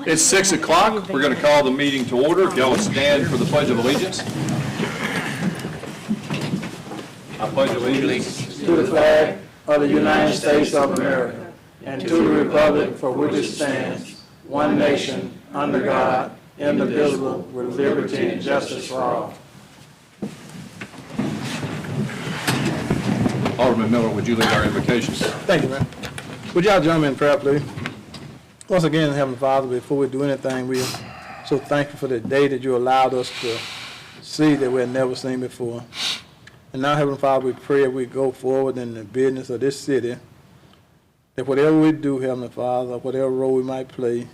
It's 6 o'clock. We're going to call the meeting to order. If y'all would stand for the Pledge of Allegiance. I pledge allegiance to the flag of the United States of America and to the republic for which it stands, one nation, under God, indivisible, with liberty and justice for all. Alderman Miller, would you lead our invocations? Thank you, man. Would y'all join me in prayer, please? Once again, Heavenly Father, before we do anything, we are so thankful for the day that you allowed us to see that we had never seen before. And now, Heavenly Father, we pray that we go forward in the business of this city, that whatever we do, Heavenly Father, whatever role we might play,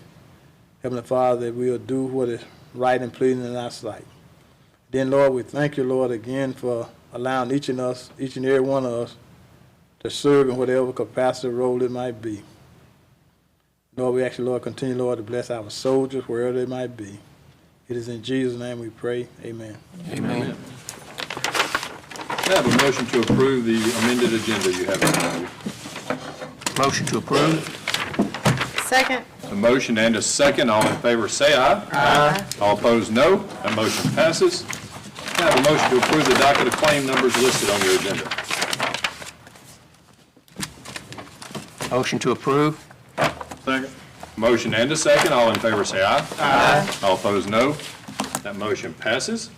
Heavenly Father, that we'll do what is right and pleasing in our sight. Then, Lord, we thank you, Lord, again for allowing each and every one of us to serve in whatever capacity role it might be. Lord, we ask you, Lord, continue, Lord, to bless our soldiers wherever they might be. It is in Jesus' name we pray. Amen. Amen. I have a motion to approve the amended agenda you have in front of you. Motion to approve. Second. A motion and a second. All in favor say aye. Aye. All opposed, no. That motion passes. I have a motion to approve the docket of claim numbers listed on your agenda. Motion to approve. Second. Motion and a second. All in favor say aye. Aye. All opposed, no. That motion passes.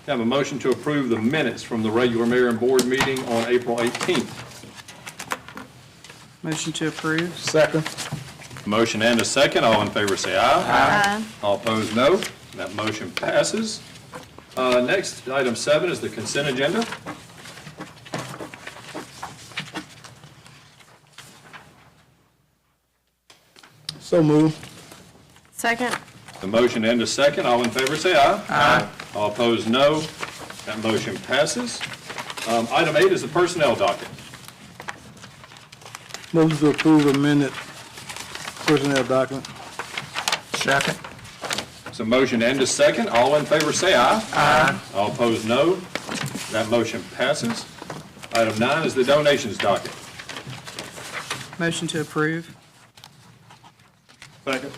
I have a motion to approve the minutes from the regular mayor and board meeting on April 18th. Motion to approve. Second. Motion and a second. All in favor say aye. Aye. All opposed, no. That motion passes. Next, item 7 is the consent agenda. So moved. Second. The motion and a second. All in favor say aye. Aye. All opposed, no. That motion passes. Item 8 is the personnel docket. Motion to approve amended personnel document. Second. So motion and a second. All in favor say aye. Aye. All opposed, no. That motion passes. Item 9 is the donations docket. Motion to approve. Second.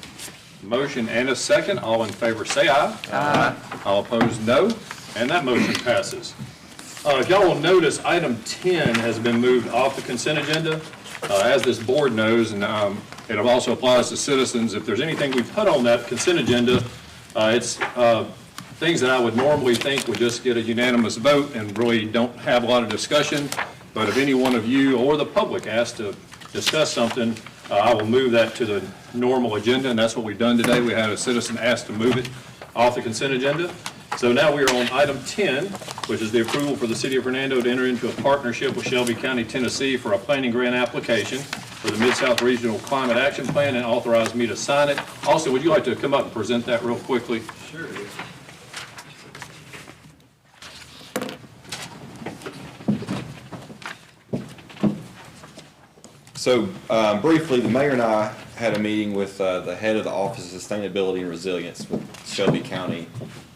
Motion and a second. All in favor say aye. Aye. All opposed, no. And that motion passes. If y'all will notice, item 10 has been moved off the consent agenda. As this board knows, and it also applies to citizens, if there's anything we put on that consent agenda, it's things that I would normally think would just get a unanimous vote and really don't have a lot of discussion. But if any one of you or the public asks to discuss something, I will move that to the normal agenda, and that's what we've done today. We had a citizen ask to move it off the consent agenda. So now we are on item 10, which is the approval for the City of Hernando to enter into a partnership with Shelby County, Tennessee for a planning grant application for the Mid-South Regional Climate Action Plan and authorize me to sign it. Also, would you like to come up and present that real quickly? Sure. So briefly, the mayor and I had a meeting with the head of the Office of Sustainability and Resilience with Shelby County.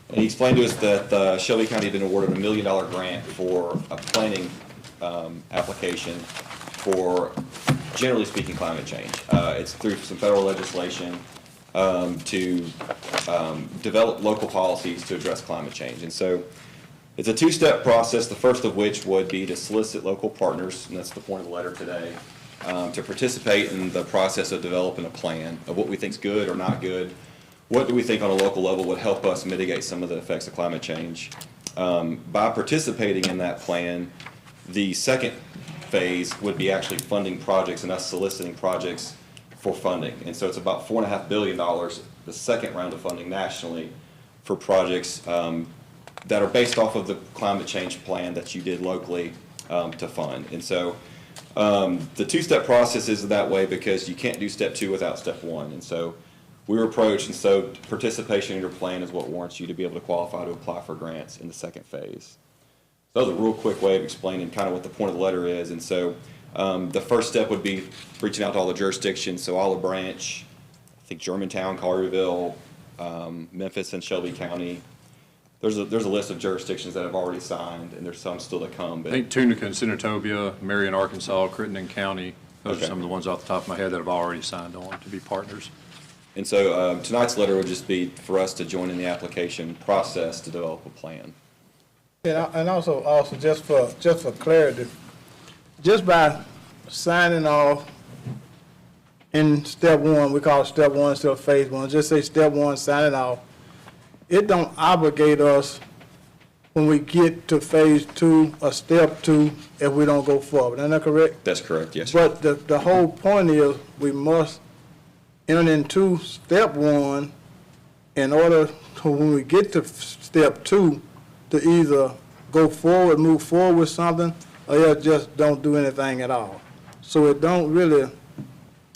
And he explained to us that Shelby County had been awarded a $1 million grant for a planning application for, generally speaking, climate change. It's through some federal legislation to develop local policies to address climate change. And so it's a two-step process, the first of which would be to solicit local partners, and that's the point of the letter today, to participate in the process of developing a plan of what we think is good or not good. What do we think on a local level would help us mitigate some of the effects of climate change? By participating in that plan, the second phase would be actually funding projects and us soliciting projects for funding. And so it's about $4.5 billion, the second round of funding nationally for projects that are based off of the climate change plan that you did locally to fund. And so the two-step process is that way because you can't do step 2 without step 1. And so we were approached, and so participation in your plan is what warrants you to be able to qualify to apply for grants in the second phase. So that was a real quick way of explaining kind of what the point of the letter is. And so the first step would be reaching out to all the jurisdictions, so Olive Branch, I think Germantown, Collierville, Memphis, and Shelby County. There's a list of jurisdictions that have already signed, and there's some still to come. But I think Tunica and Senatobia, Marion, Arkansas, Crittenden County, those are some of the ones off the top of my head that have already signed on to be partners. And so tonight's letter would just be for us to join in the application process to develop a plan. And also just for clarity, just by signing off in step one, we call it step one instead of phase one, just say step one, sign it off. It don't obligate us when we get to phase two or step two if we don't go forward. Isn't that correct? That's correct, yes, sir. But the whole point is we must enter into step one in order to, when we get to step two, to either go forward, move forward with something, or else just don't do anything at all. So it don't really,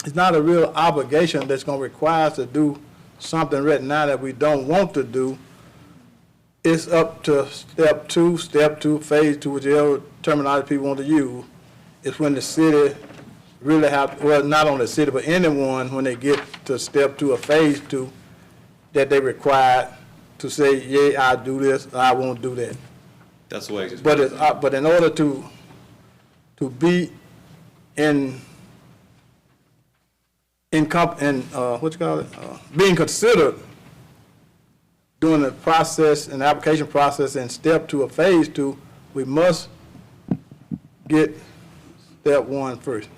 it's not a real obligation that's gonna require us to do something right now that we don't want to do. It's up to step two, phase two, whichever terminology people want to use. It's when the city really have, well, not only the city, but anyone, when they get to step two or phase two, that they required to say, yeah, I do this, or I won't do that. That's the way it's. But in order to be being considered during the process and the application process in step two or phase two, we must get step one first.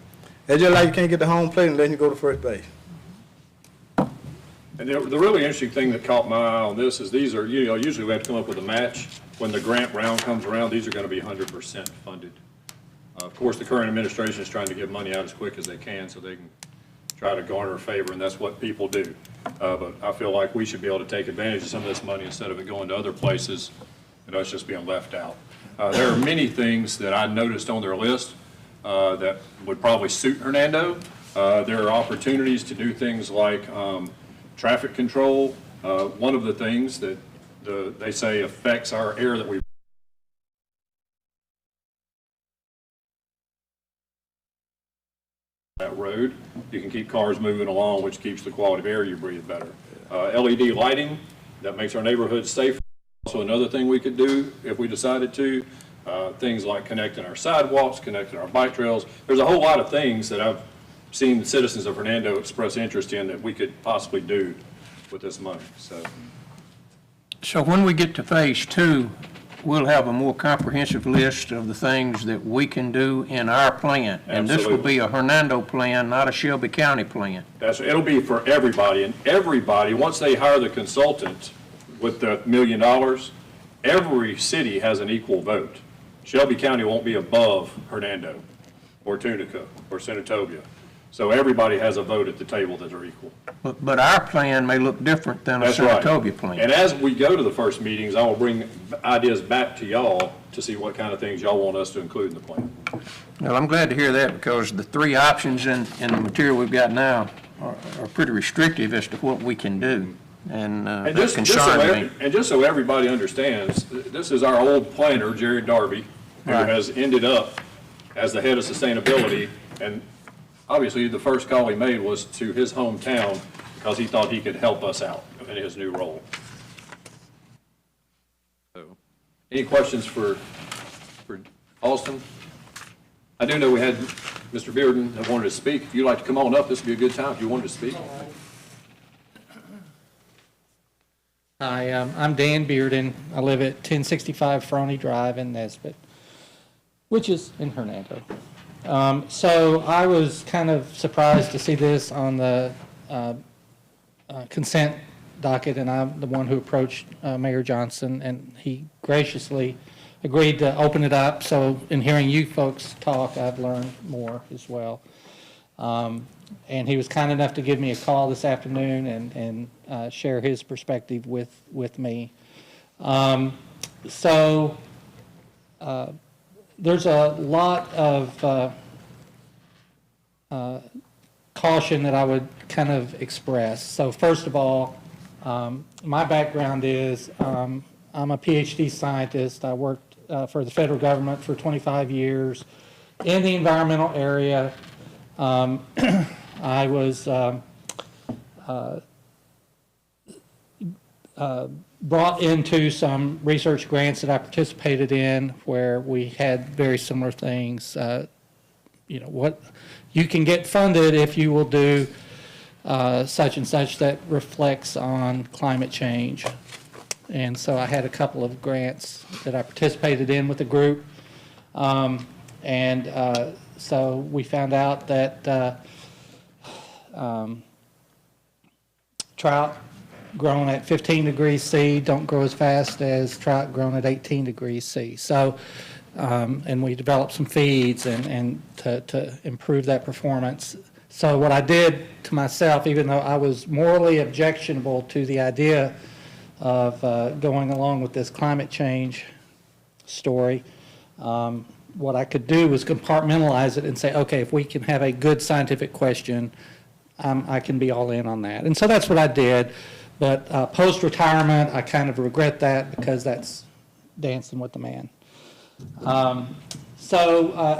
It's just like you can't get the home plate unless you go to first base. And the really interesting thing that caught my eye on this is these are, usually we have to come up with a match. When the grant round comes around, these are going to be 100% funded. Of course, the current administration is trying to get money out as quick as they can so they can try to garner favor, and that's what people do. But I feel like we should be able to take advantage of some of this money instead of it going to other places and us just being left out. There are many things that I noticed on their list that would probably suit Hernando. There are opportunities to do things like traffic control. One of the things that they say affects our air that we that road, you can keep cars moving along, which keeps the quality of air you breathe better. LED lighting, that makes our neighborhood safer. Also another thing we could do if we decided to, things like connecting our sidewalks, connecting our bike trails. There's a whole lot of things that I've seen the citizens of Hernando express interest in that we could possibly do with this money. So when we get to phase two, we'll have a more comprehensive list of the things that we can do in our plan. And this will be a Hernando plan, not a Shelby County plan. It'll be for everybody, and everybody, once they hire the consultant with the $1 million, every city has an equal vote. Shelby County won't be above Hernando or Tunica or Senatobia. So everybody has a vote at the table that are equal. But our plan may look different than a That's right. Senatobia plan. And as we go to the first meetings, I will bring ideas back to y'all to see what kind of things y'all want us to include in the plan. Well, I'm glad to hear that because the three options in the material we've got now are pretty restrictive as to what we can do. And that concerns me. And just so everybody understands, this is our old planner, Jared Darby, who Right. has ended up as the head of sustainability. And obviously, the first call he made was to his hometown because he thought he could help us out in his new role. So, any questions for Austin? I do know we had Mr. Bearden that wanted to speak. If you'd like to come on up, this would be a good time if you wanted to speak. Hi, I'm Dan Bearden. I live at 1065 Fernie Drive in Nesbitt, which is in Hernando. So I was kind of surprised to see this on the consent docket, and I'm the one who approached Mayor Johnson, and he graciously agreed to open it up. So in hearing you folks talk, I've learned more as well. And he was kind enough to give me a call this afternoon and share his perspective with me. There's a lot of caution that I would kind of express. So first of all, my background is I'm a PhD scientist. I worked for the federal government for 25 years in the environmental area. I was brought into some research grants that I participated in where we had very similar things. What you can get funded if you will do such and such that reflects on climate change. And so I had a couple of grants that I participated in with the group. So we found out that trout grown at 15 degrees C don't grow as fast as trout grown at 18 degrees C. So, and we developed some feeds and to improve that performance. So what I did to myself, even though I was morally objectionable to the idea of going along with this climate change story, what I could do was compartmentalize it and say, okay, if we can have a good scientific question, I can be all in on that. And so that's what I did. But post-retirement, I kind of regret that because that's dancing with the man. I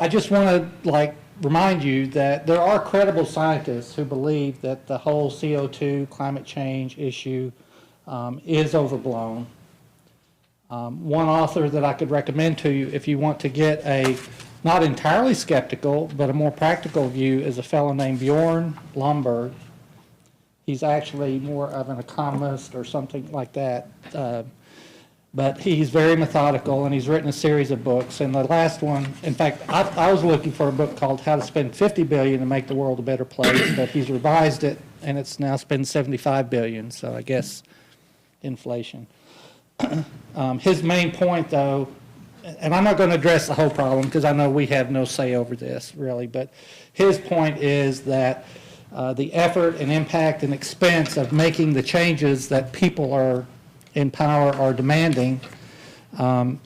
just want to remind you that there are credible scientists who believe that the whole CO2 climate change issue is overblown. One author that I could recommend to you if you want to get a not entirely skeptical but a more practical view is a fellow named Bjorn Lomborg. He's actually more of an economist or something like that, but he's very methodical and he's written a series of books. And the last one, in fact, I was looking for a book called How to Spend $50 Billion to Make the World a Better Place, but he's revised it and it's now spent $75 billion, so I guess inflation. His main point, though, and I'm not going to address the whole problem because I know we have no say over this, really, but his point is that the effort and impact and expense of making the changes that people are in power are demanding are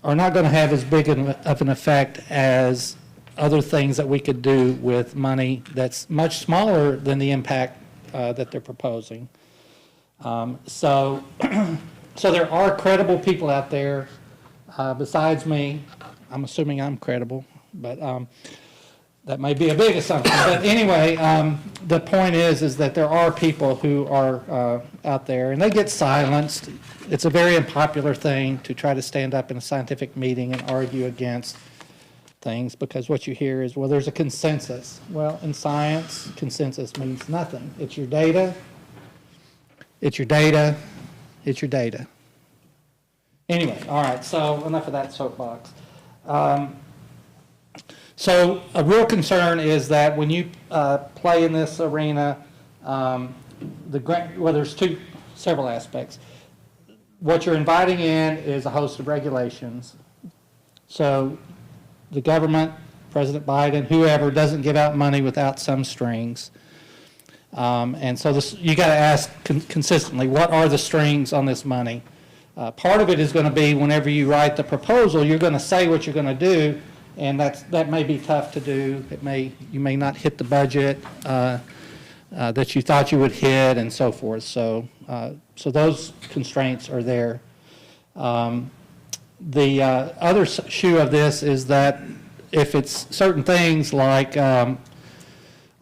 not going to have as big of an effect as other things that we could do with money that's much smaller than the impact that they're proposing. So there are credible people out there besides me. I'm assuming I'm credible, but that may be a big assumption. But anyway, the point is that there are people who are out there, and they get silenced. It's a very unpopular thing to try to stand up in a scientific meeting and argue against things because what you hear is, well, there's a consensus. Well, in science, consensus means nothing. It's your data. It's your data. It's your data. Anyway, all right, so enough of that soapbox. So a real concern is that when you play in this arena, there's several aspects. What you're inviting in is a host of regulations. So the government, President Biden, whoever, doesn't give out money without some strings. And so you got to ask consistently, what are the strings on this money? Part of it is going to be whenever you write the proposal, you're going to say what you're going to do. And that may be tough to do. You may not hit the budget that you thought you would hit, and so forth. So those constraints are there. The other issue of this is that if it's certain things like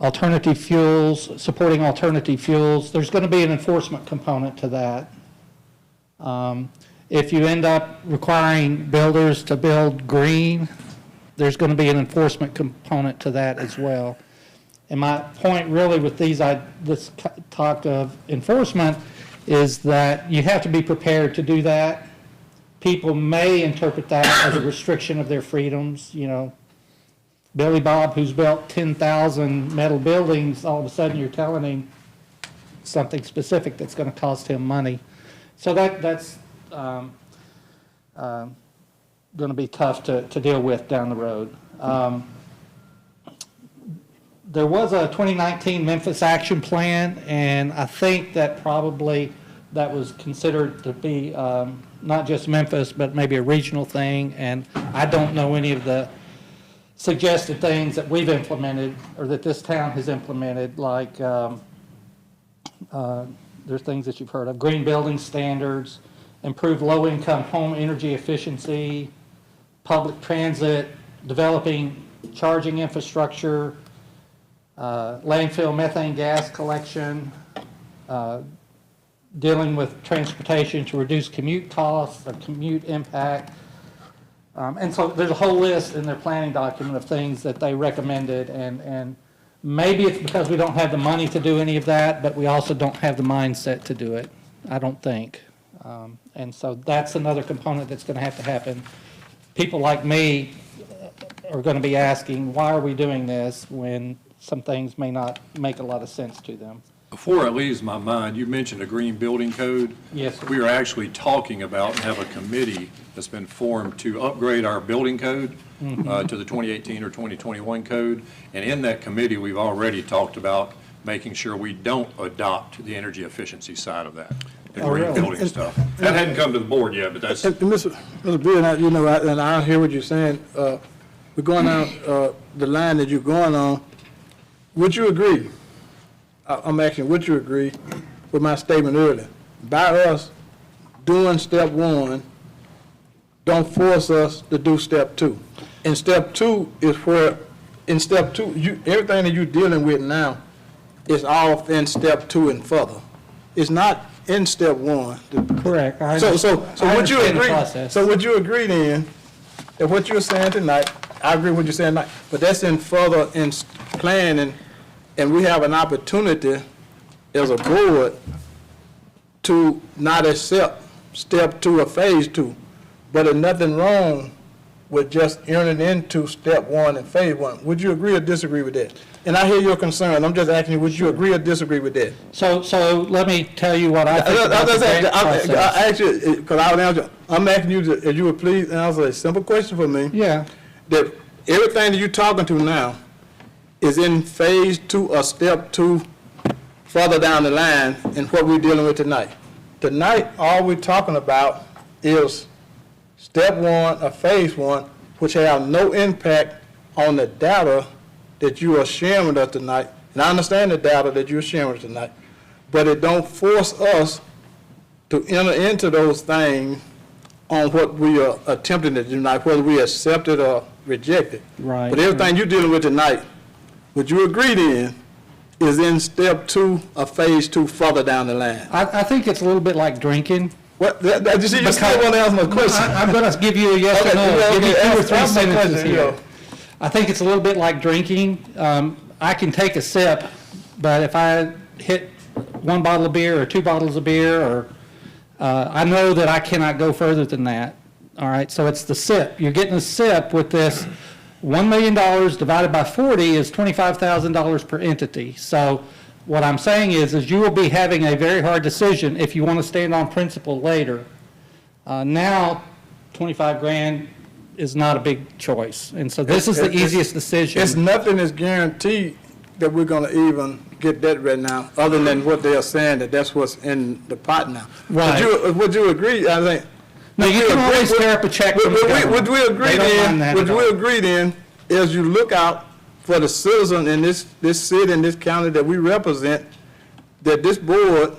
alternative fuels, supporting alternative fuels, there's going to be an enforcement component to that. If you end up requiring builders to build green, there's going to be an enforcement component to that as well. And my point really with this talk of enforcement is that you have to be prepared to do that. People may interpret that as a restriction of their freedoms. You know, Billy Bob, who's built 10,000 metal buildings, all of a sudden you're telling him something specific that's going to cost him money. So that's going to be tough to deal with down the road. There was a 2019 Memphis Action Plan, and I think that probably that was considered to be not just Memphis, but maybe a regional thing, and I don't know any of the suggested things that we've implemented or that this town has implemented, like there's things that you've heard of, green building standards, improve low-income home energy efficiency, public transit, developing charging infrastructure, landfill methane gas collection, dealing with transportation to reduce commute costs or commute impact. And so there's a whole list in their planning document of things that they recommended, and Maybe it's because we don't have the money to do any of that, but we also don't have the mindset to do it, I don't think. And so that's another component that's going to have to happen. People like me are going to be asking, why are we doing this when some things may not make a lot of sense to them? Before it leaves my mind, you mentioned a green building code. Yes, sir. We are actually talking about and have a committee that's been formed to upgrade our building code to the 2018 or 2021 code. And in that committee, we've already talked about making sure we don't adopt the energy efficiency side of that, the green really? building stuff. That hadn't come to the board yet, but that's, And Mr. Beard, you know, and I hear what you're saying. We're going down the line that you're going on. Would you agree? I'm asking, would you agree with my statement earlier? By us doing step one, don't force us to do step two. And step two is where, in step two, everything that you're dealing with now is all in step two and further. It's not in step one. Correct. So I would you understand the agree? process. So would you agree then that what you're saying tonight, I agree with what you're saying tonight, but that's in further in planning, and we have an opportunity as a board to not accept step two or phase two, but there's nothing wrong with just entering into step one and phase one. Would you agree or disagree with that? And I hear your concern. I'm just asking you, would you agree or disagree with that? So let me tell you what I think about the grant process. I actually, because I would answer, I'm asking you to, if you would please answer a simple question for me. Yeah, That everything that you're talking to now is in phase two or step two further down the line in what we're dealing with tonight. Tonight, all we're talking about is step one or phase one, which have no impact on the data that you are sharing with us tonight. And I understand the data that you're sharing with us tonight, but it don't force us to enter into those things on what we are attempting to do tonight, whether we accept it or reject it. Right. But everything you're dealing with tonight, would you agree then, is in step two or phase two further down the line? I think it's a little bit like drinking. What, you see, you still want to ask my question. I'm going to give you a yes or no, give you 2 or 3 sentences here. I think it's a little bit like drinking. I can take a sip, but if I hit 1 bottle of beer or 2 bottles of beer, or I know that I cannot go further than that. All right, so it's the sip. You're getting a sip with this. $1 million divided by 40 is $25,000 per entity. So what I'm saying is you will be having a very hard decision if you want to stand on principle later. Now, 25 grand is not a big choice. And so this is the easiest decision. It's nothing is guaranteed that we're going to even get that right now, other than what they are saying, that that's what's in the pot now. Right. Would you agree? I think. No, you can always tear up a check from the government. Would we agree They don't mind then, that would at we all. agree then, as you look out for the citizen in this city and this county that we represent, that this board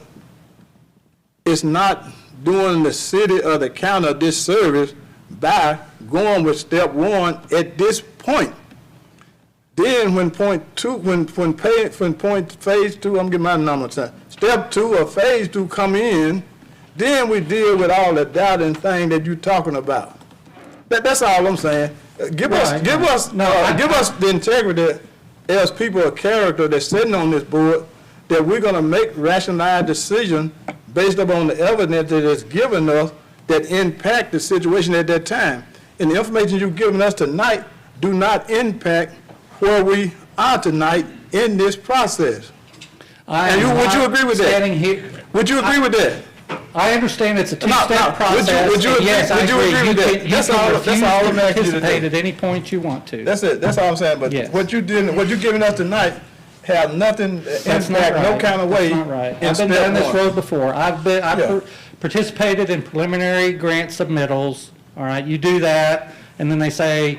is not doing the city or the county a disservice by going with step one at this point? Then when point two, when point phase two, I'm getting my number, step two or phase two come in, then we deal with all the data and thing that you're talking about. That's all I'm saying. Give us the integrity as people of character that's sitting on this board, that we're gonna make rationalized decisions based upon the evidence that is given us that impact the situation at that time. And the information you've given us tonight do not impact where we are tonight in this process. Would you agree with that? Would you agree with that? I understand it's a two-step process. Would you and yes, I agree with that? You That's can all refuse I'm to asking you to do. participate at any point you want to. That's it, that's all I'm saying, but Yes. what you're giving us tonight have nothing, That's not impact, no right. kind of way. That's not right. in I've been step down this one. road before. I've Yeah. participated in preliminary grant submittals, all right? You do that, and then they say,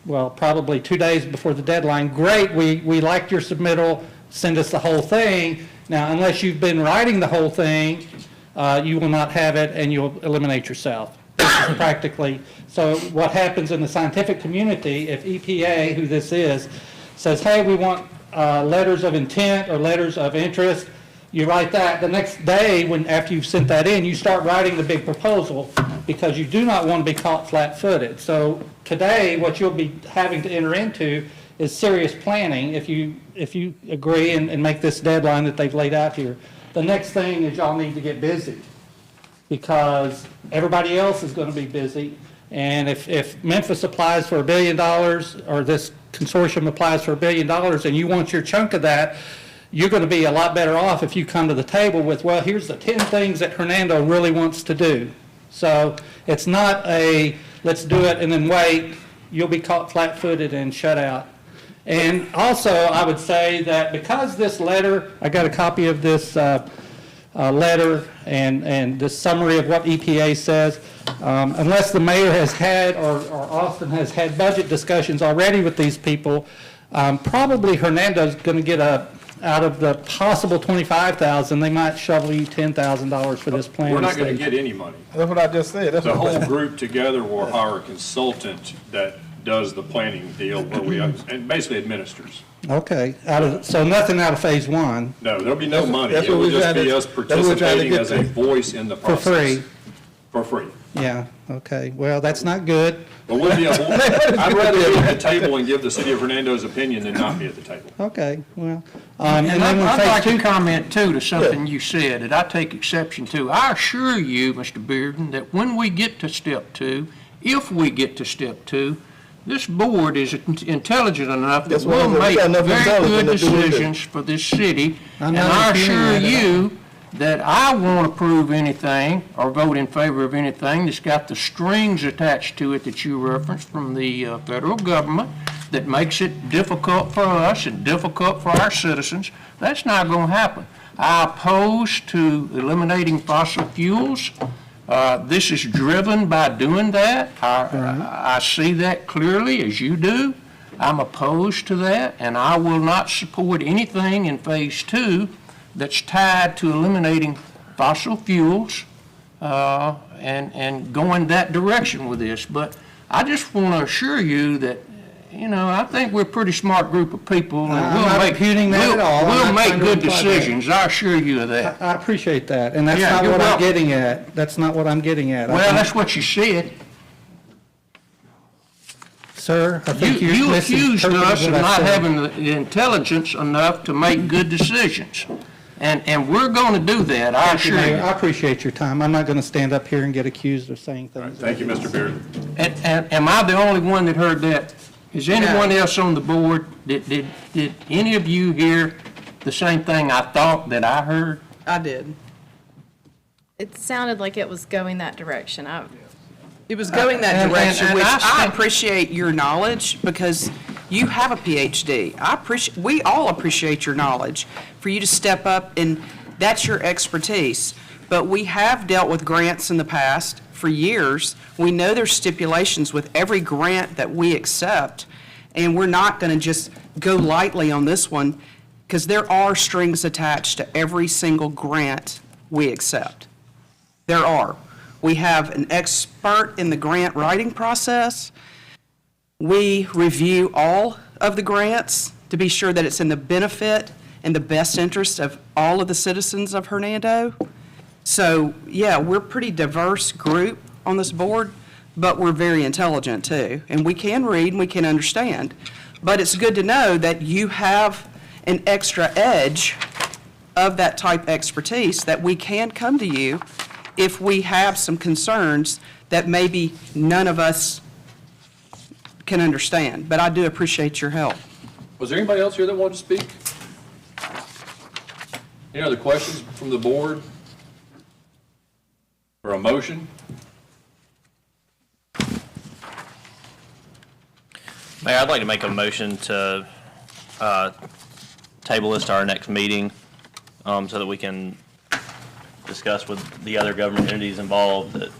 well, probably 2 days before the deadline, great, we liked your submittal, send us the whole thing. Now, unless you've been writing the whole thing, you will not have it, and you'll eliminate yourself. This is practically, so what happens in the scientific community, if EPA, who this is, says, hey, we want letters of intent or letters of interest, you write that. The next day, after you've sent that in, you start writing the big proposal, because you do not want to be caught flat-footed. So today, what you'll be having to enter into is serious planning if you agree and make this deadline that they've laid out here. The next thing is y'all need to get busy, because everybody else is going to be busy. And if Memphis applies for $1 billion, or this consortium applies for $1 billion, and you want your chunk of that, you're going to be a lot better off if you come to the table with, well, here's the 10 things that Hernando really wants to do. So it's not a, let's do it and then wait. You'll be caught flat-footed and shut out. And also, I would say that because this letter, I got a copy of this letter and the summary of what EPA says, unless the mayor has had, or Austin has had budget discussions already with these people, probably Hernando's going to get out of the possible $25,000, they might shovel you $10,000 for this plan. We're not going to get any money. That's what I just said. That's The what whole group together will hire a consultant that does the planning deal where we, and basically administers. Okay, so nothing out of phase one. No, there'll be no money. That's It what will we're just trying be to- us that's what we're trying to participating get as a to. voice in the For process. free. For free. Yeah, okay, well, that's not good. But we'll be, I'd rather be at the table and give the city of Hernando's opinion than not be at the table. Okay, well, and And then when I'd phase like to two, comment too to something you said that I take exception to. I assure you, Mr. Bearden, that when we get to step two, if we get to step two, this board is intelligent enough that That's what I we'll said. We make got enough very good intelligence to do it. decisions for this city. I'm And not I imputing assure that at you that I won't approve anything or vote in favor of anything that's got the strings attached to it that you referenced from the federal government that makes it difficult for us and difficult for our citizens. That's not going to happen. I oppose to eliminating fossil fuels. This is driven by doing that. I see that clearly, as you do. I'm opposed to that, and I will not support anything in phase two that's tied to eliminating fossil fuels and going that direction with this. But I just want to assure you that, you know, I think we're a pretty smart group of people. And I'm not imputing that at all. I'm We'll not make trying to good imply that. decisions, I assure you of that. I appreciate that, and that's Yeah, not you're what I'm welcome. getting at. That's not what I'm getting at. Well, that's what you said. Sir, I You think you're you accused misinterpreting us of what I not said. having the intelligence enough to make good decisions. And we're going to do that, I Thank you, assure Mayor. you. I appreciate your time. I'm not going to stand up here and get accused of saying things. Thank you, Mr. Bearden. And am I the only one that heard that? Is anyone else on the board, did any of you hear the same thing I thought that I heard? I did. It sounded like it was going that direction. It was going that And- direction, and which I I think- appreciate your knowledge, because you have a PhD. We all appreciate your knowledge, for you to step up, and that's your expertise. But we have dealt with grants in the past for years. We know there's stipulations with every grant that we accept, and we're not going to just go lightly on this one, because there are strings attached to every single grant we accept. There are. We have an expert in the grant writing process. We review all of the grants to be sure that it's in the benefit and the best interest of all of the citizens of Hernando. So, yeah, we're a pretty diverse group on this board, but we're very intelligent too. And we can read and we can understand. But it's good to know that you have an extra edge of that type expertise, that we can come to you if we have some concerns that maybe none of us can understand. But I do appreciate your help. Was there anybody else here that wanted to speak? Any other questions from the board? Or a motion? Mayor, I'd like to make a motion to table this to our next meeting so that we can discuss with the other government entities involved that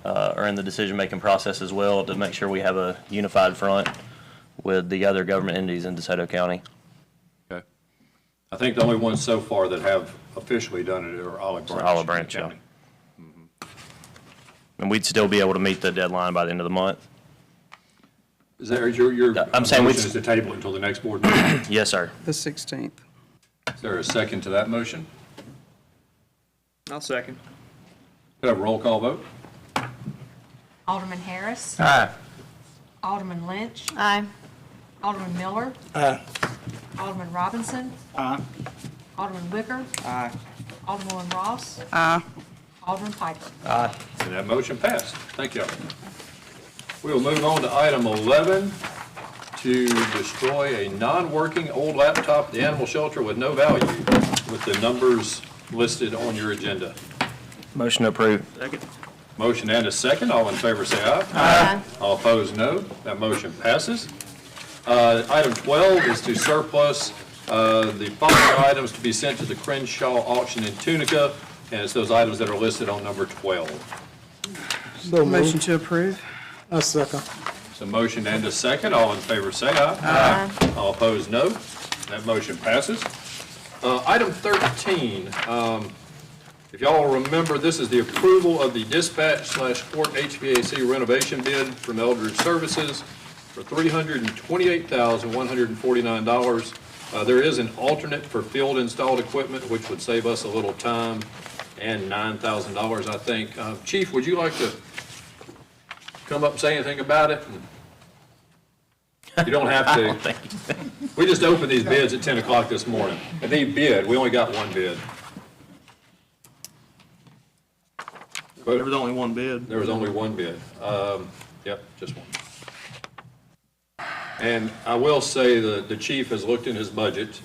are in the decision-making process as well, to make sure we have a unified front with the other government entities in DeSoto County. Okay. I think the only ones so far that have officially done it are Olive Branch. Olive Branch, County. And we'd still be able to meet the deadline by the end of the month. Is that, your I'm saying motion we- is to table until the next board meeting? Yes, sir. The 16th. Is there a second to that motion? I'll second. Could I have a roll call vote? Alderman Harris. Aye. Alderman Lynch. Aye. Alderman Miller. Aye. Alderman Robinson. Aye. Alderman Wicker. Aye. Alderwoman Ross. Aye. Alderman Piper. Aye. And that motion passed. Thank you. We will move on to item 11, to destroy a non-working old laptop at the animal shelter with no value, with the numbers listed on your agenda. Motion to approve. Second. Motion and a second. All in favor say aye. Aye. All opposed, no. That motion passes. Item 12 is to surplus the following items to be sent to the Crenshaw auction in Tunica, and it's those items that are listed on number 12. So Motion moved. to approve. A second. So motion and a second. All in favor say aye. Aye. All opposed, no. That motion passes. Item 13, if y'all remember, this is the approval of the dispatch/court HVAC renovation bid from Eldridge Services for $328,149. There is an alternate for field installed equipment, which would save us a little time, and $9,000, I think. Chief, would you like to come up and say anything about it? You don't have to. We just opened these bids at 10 o'clock this morning. And they bid, we only got one bid. There was only one bid. There was only one bid. Yep, just one. And I will say that the chief has looked in his budget.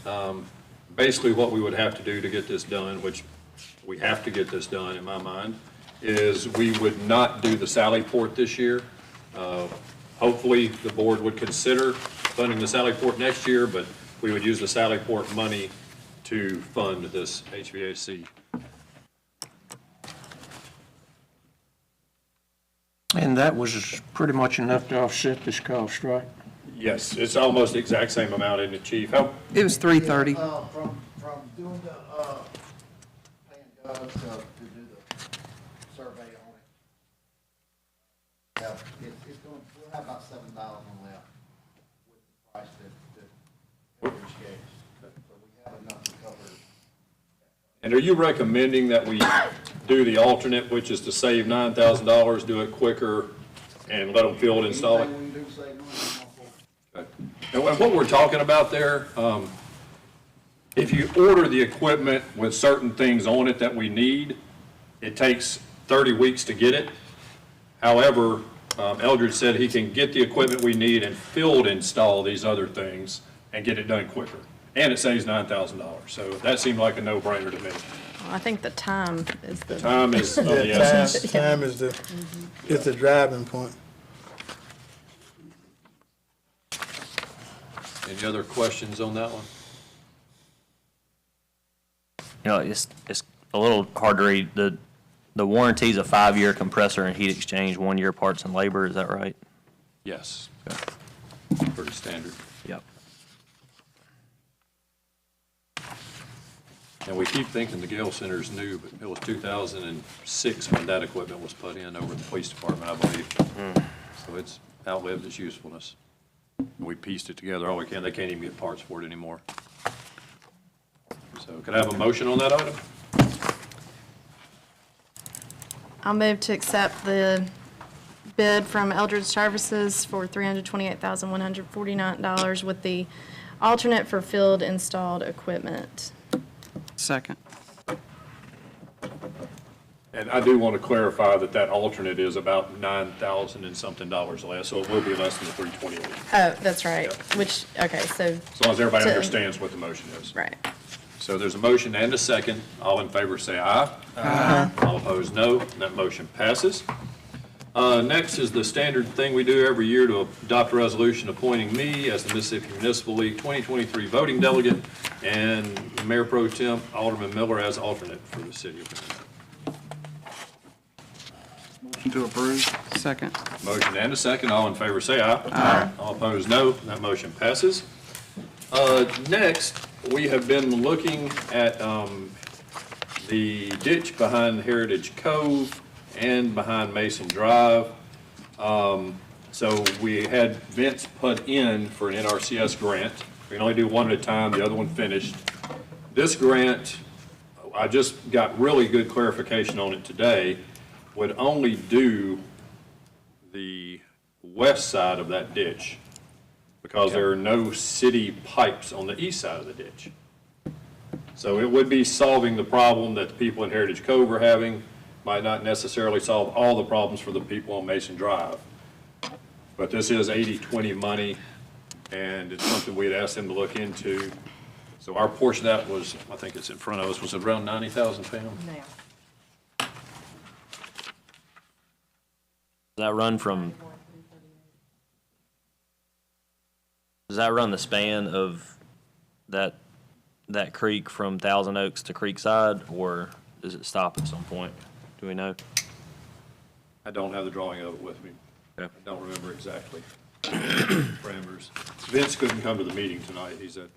Basically, what we would have to do to get this done, which we have to get this done in my mind, is we would not do the Sally Port this year. Hopefully, the board would consider funding the Sally Port next year, but we would use the Sally Port money to fund this HVAC. And that was pretty much enough to offset this cost, right? Yes, it's almost the exact same amount, isn't it, Chief? How, It was 330. From doing the, paying Doug to do the survey on it. Yeah, it's going, we'll have about 7,000 left with the price that Eldridge gave us. So we have enough to cover. and are you recommending that we do the alternate, which is to save $9,000, do it quicker, and let them field install it? Anything we can do to save money, I'm all for it. Okay. And what we're talking about there, if you order the equipment with certain things on it that we need, it takes 30 weeks to get it. However, Eldridge said he can get the equipment we need and field install these other things and get it done quicker. And it saves $9,000. So that seemed like a no-brainer to me. Well, I think the time is the. Time is of the Yeah, essence. time is the driving point. Any other questions on that one? You know, it's a little hard to read. The warranty's a 5-year compressor and heat exchange, 1-year parts and labor, is that right? Yes. Pretty standard. Yep. And we keep thinking the Gale Center's new, but it was 2006 when that equipment was put in over the police department, I believe. So it's outlived its usefulness. We pieced it together all we can. They can't even get parts for it anymore. So could I have a motion on that item? I'll move to accept the bid from Eldridge Services for $328,149 with the alternate for field installed equipment. Second. And I do want to clarify that that alternate is about $9,000 and something less, so it will be less than the 328, Oh, that's right, Yep. which, okay, so, as long as everybody To- understands what the motion is. right. So there's a motion and a second. All in favor say aye. Aye. All opposed, no. That motion passes. Next is the standard thing we do every year to adopt a resolution appointing me as the Mississippi Municipal League 2023 voting delegate and Mayor Pro Tem Alderman Miller as alternate for the city of Hernando. Motion to approve. Second. Motion and a second. All in favor say aye. Aye. All opposed, no. That motion passes. Next, we have been looking at the ditch behind Heritage Cove and behind Mason Drive. So we had Vince put in for an NRCS grant. We can only do one at a time, the other one finished. This grant, I just got really good clarification on it today, would only do the west side of that ditch. because there are no city pipes on the east side of the ditch. So it would be solving the problem that the people in Heritage Cove are having, might not necessarily solve all the problems for the people on Mason Drive. But this is 80/20 money, and it's something we'd asked them to look into. So our portion of that was, I think it's in front of us, was around 90,000 pounds. Now, Does that run from, does that run the span of that creek from Thousand Oaks to Creekside, or does it stop at some point? Do we know? I don't have the drawing of it with me. Okay. I don't remember exactly parameters. Vince couldn't come to the meeting tonight. He's at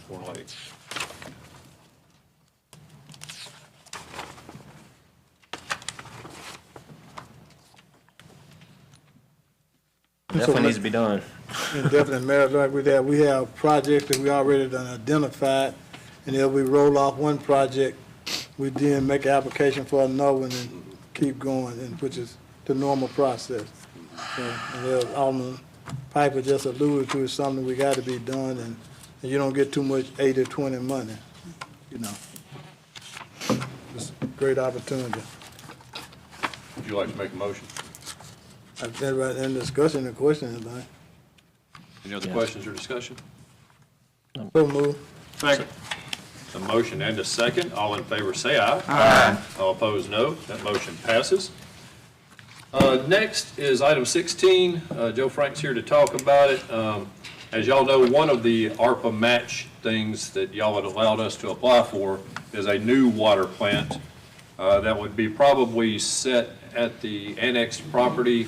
Four Lakes. Definitely needs to be done. And definitely, Mayor, like we have projects that we already done identified, and if we roll off one project, we then make an application for another one and keep going, and which is the normal process. So, and as Alderman Piper just alluded to, is something we got to be done, and you don't get too much 80/20 money, you know. It's a great opportunity. Would you like to make a motion? I think right in discussion, the question is, like, Any other questions or discussion? so move. Second. A motion and a second. All in favor, say aye. Aye. All opposed, no. That motion passes. Next is item 16. Joe Frank's here to talk about it. As y'all know, one of the ARPA match things that y'all had allowed us to apply for is a new water plant that would be probably set at the annexed property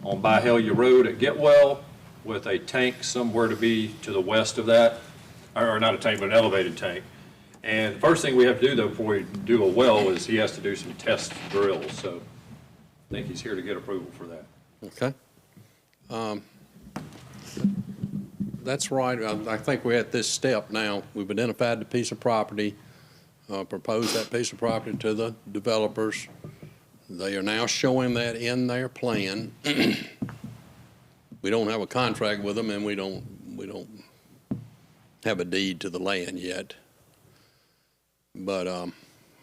on Byhalia Road at Getwell, with a tank somewhere to be to the west of that, or not a tank, but an elevated tank. And the first thing we have to do, though, before we do a well, is he has to do some test drills. So I think he's here to get approval for that. Okay. That's right. I think we're at this step now. We've identified the piece of property, proposed that piece of property to the developers. They are now showing that in their plan. We don't have a contract with them, and we don't have a deed to the land yet. But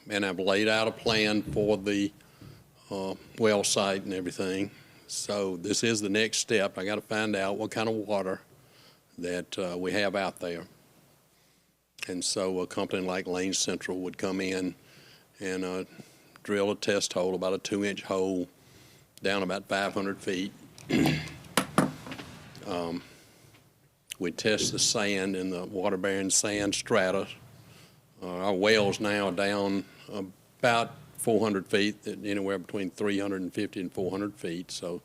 and I've laid out a plan for the well site and everything. So this is the next step. I got to find out what kind of water that we have out there. And so a company like Lane Central would come in and drill a test hole, about a 2-inch hole, down about 500 feet. We test the sand in the water-bearing sand strata. Our well's now down about 400 feet, anywhere between 350 and 400 feet. So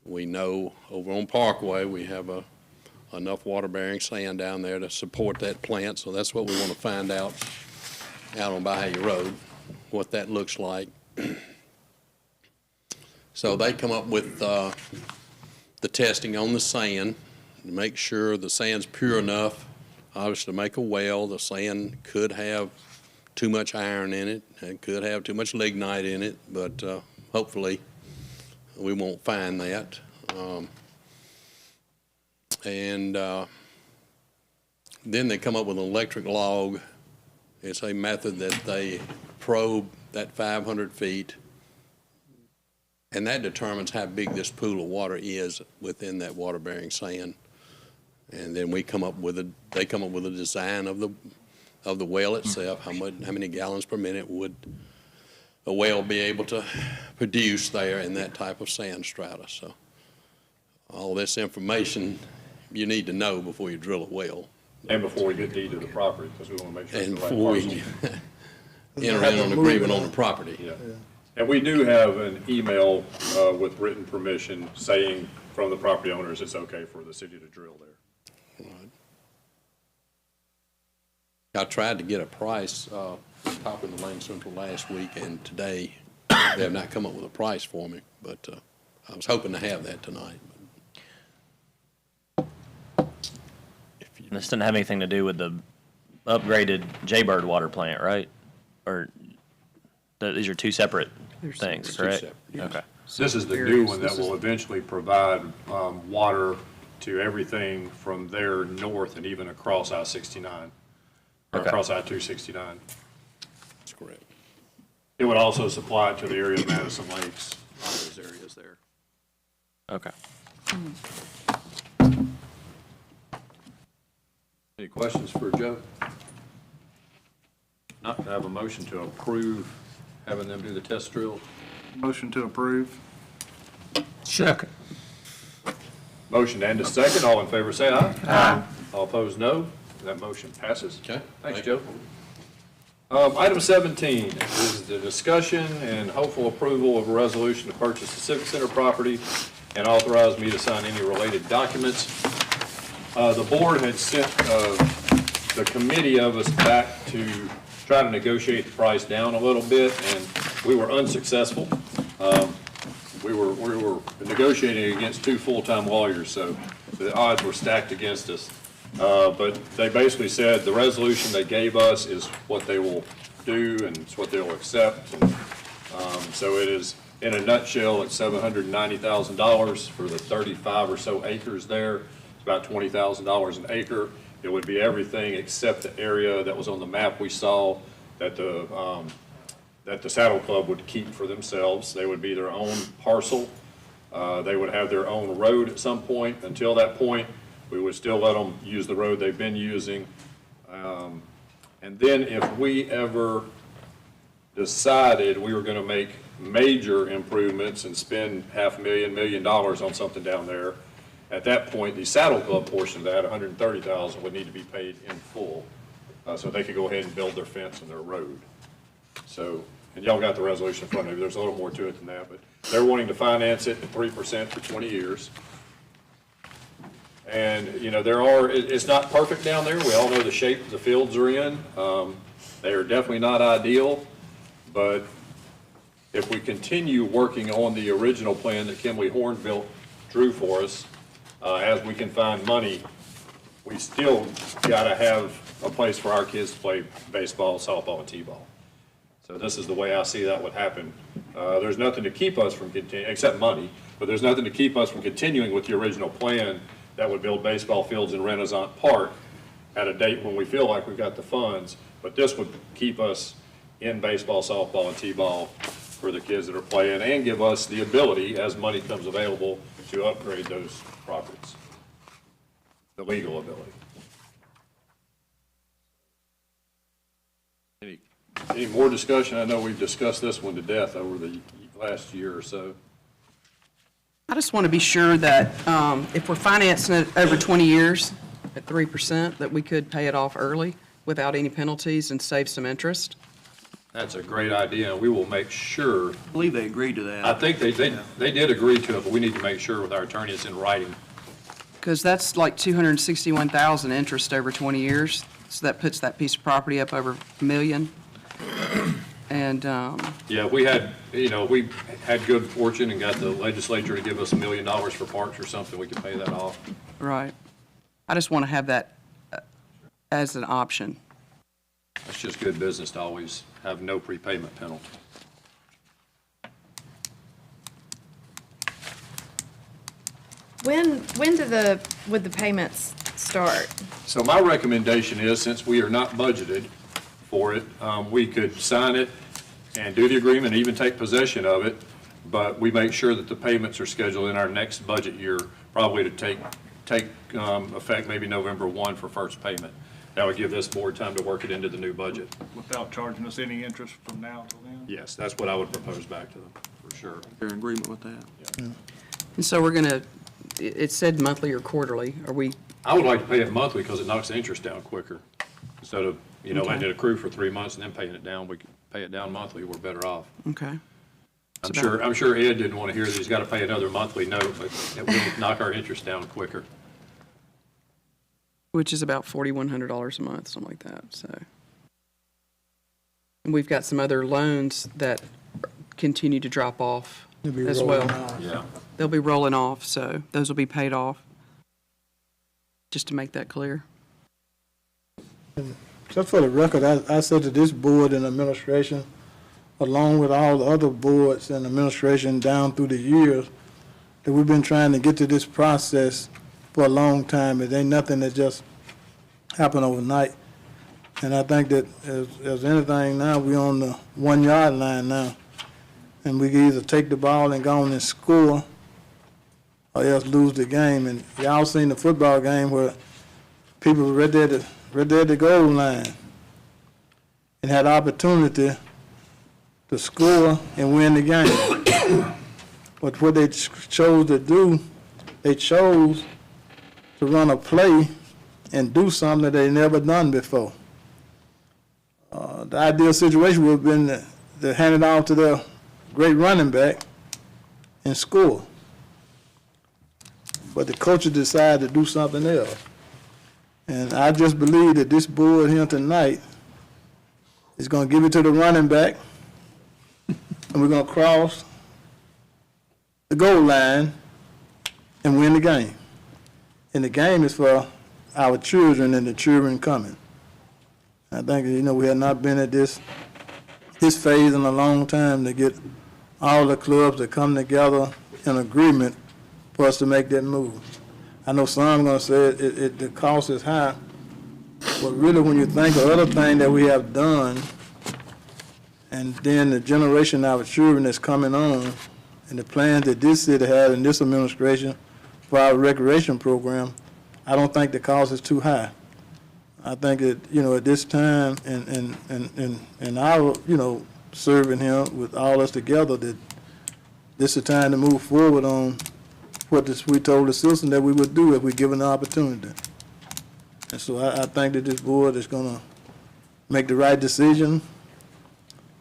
we know over on Parkway we have enough water-bearing sand down there to support that plant. So that's what we want to find out on Byhalia Road, what that looks like. So they come up with the testing on the sand to make sure the sand's pure enough, obviously, to make a well. The sand could have too much iron in it, and could have too much lignite in it, but hopefully we won't find that. And then they come up with an electric log. It's a method that they probe that 500 feet, and that determines how big this pool of water is within that water-bearing sand. And then they come up with a design of the well itself. How many gallons per minute would a well be able to produce there in that type of sand strata? So all this information you need to know before you drill a well. And before we get deed to the property, because we want to make sure it's And the right before parcel. we enter into an agreement on the property. Yeah. And we do have an email with written permission saying from the property owners it's okay for the city to drill there. Right. I tried to get a price, talking to Lane Central last week, and today they have not come up with a price for me, but I was hoping to have that tonight. And this doesn't have anything to do with the upgraded Jaybird water plant, right? Or these are two separate things, correct? Two separate, yes. Okay. This is the new one that will eventually provide water to everything from there north and even across I-69, or Okay. across I-269. That's correct. It would also supply to the area of Madison Lakes, all those areas there. Okay. Any questions for Joe? Not to have a motion to approve having them do the test drill. Motion to approve. Second. Motion and a second. All in favor, say aye. Aye. All opposed, no. That motion passes. Okay. Thanks, Thank Joe. Item 17 is the discussion and hopeful approval of a resolution to purchase the Civic Center property and authorize me to sign any related documents. The board had sent the committee of us back to try to negotiate the price down a little bit, and we were unsuccessful. We were negotiating against two full-time lawyers, so the odds were stacked against us. But they basically said the resolution they gave us is what they will do and it's what they'll accept. And, so it is, in a nutshell, it's $790,000 for the 35 or so acres there. It's about $20,000 an acre. It would be everything except the area that was on the map we saw that the Saddle Club would keep for themselves. They would be their own parcel. They would have their own road at some point. Until that point, we would still let them use the road they've been using. And then if we ever decided we were going to make major improvements and spend $500,000, $1 million on something down there, at that point, the Saddle Club portion of that, $130,000, would need to be paid in full, so they could go ahead and build their fence and their road. So, and y'all got the resolution in front of you. There's a little more to it than that, but they're wanting to finance it at 3% for 20 years. And, you know, it's not perfect down there. We all know the shape the fields are in. They are definitely not ideal, but if we continue working on the original plan that Kimley Horn drew for us, as we can find money, we still gotta have a place for our kids to play baseball, softball, and t-ball. So this is the way I see that would happen. There's nothing to keep us from continuing, except money, but there's nothing to keep us from continuing with the original plan that would build baseball fields in Renaissance Park at a date when we feel like we've got the funds. But this would keep us in baseball, softball, and t-ball for the kids that are playing, and give us the ability, as money comes available, to upgrade those properties, the legal ability. Any more discussion? I know we've discussed this one to death over the last year or so. I just want to be sure that if we're financing it over 20 years at 3%, that we could pay it off early without any penalties and save some interest. That's a great idea, and we will make sure. I believe they agreed to that. I think they did agree to it, but we need to make sure with our attorney it's in writing. Because that's like $261,000 interest over 20 years. So that puts that piece of property up over $1 million. And, Yeah, we had good fortune and got the legislature to give us $1 million for parks or something, we could pay that off. right. I just want to have that as an option. That's just good business to always have no prepayment penalty. When would the payments start? So my recommendation is, since we are not budgeted for it, we could sign it and do the agreement, and even take possession of it, but we make sure that the payments are scheduled in our next budget year, probably to take effect maybe November 1 for first payment. That would give this board time to work it into the new budget. Without charging us any interest from now till then? Yes, that's what I would propose back to them, for sure. They're in agreement with that? And so we're going to, it said monthly or quarterly. Are we, I would like to pay it monthly because it knocks the interest down quicker. Instead of, Okay. letting it accrue for 3 months and then paying it down, we can pay it down monthly, we're better off. okay. I'm sure Ed didn't want to hear that he's got to pay another monthly note, but it will knock our interest down quicker. Which is about $4,100 a month, something like that, so. And we've got some other loans that continue to drop off It'll be as rolling well. off. Yeah. They'll be rolling off, so those will be paid off. Just to make that clear. Just for the record, I said to this board and administration, along with all the other boards and administration down through the years, that we've been trying to get to this process for a long time. It ain't nothing that just happened overnight. And I think that as anything now, we on the 1 yard line now. And we can either take the ball and go on and score or else lose the game. And y'all seen the football game where people were right there at the goal line and had opportunity to score and win the game. But what they chose to do, they chose to run a play and do something that they never done before. The ideal situation would have been to hand it off to their great running back and score. But the coaches decided to do something else. And I just believe that this board here tonight is going to give it to the running back, and we're going to cross the goal line and win the game. And the game is for our children and the children coming. I think, we have not been at this phase in a long time to get all the clubs to come together in agreement for us to make that move. I know some are going to say the cost is high, but really when you think of other things that we have done, and then the generation of our children that's coming on, and the plans that this city had in this administration for our recreation program, I don't think the cost is too high. I think that, at this time and our, serving here with all us together, that this is the time to move forward on what we told the citizens that we would do if we given the opportunity. And so I think that this board is going to make the right decision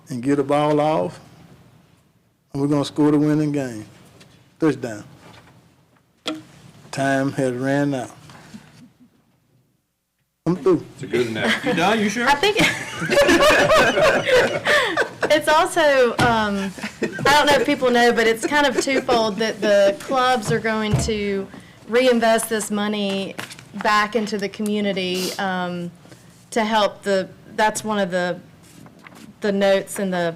and get the ball off, and we're going to score the winning game. Touchdown. Time has ran out. I'm through. It's a good enough. You done, you sure? I think it's also, I don't know if people know, but it's kind of twofold that the clubs are going to reinvest this money back into the community to help that's one of the notes in the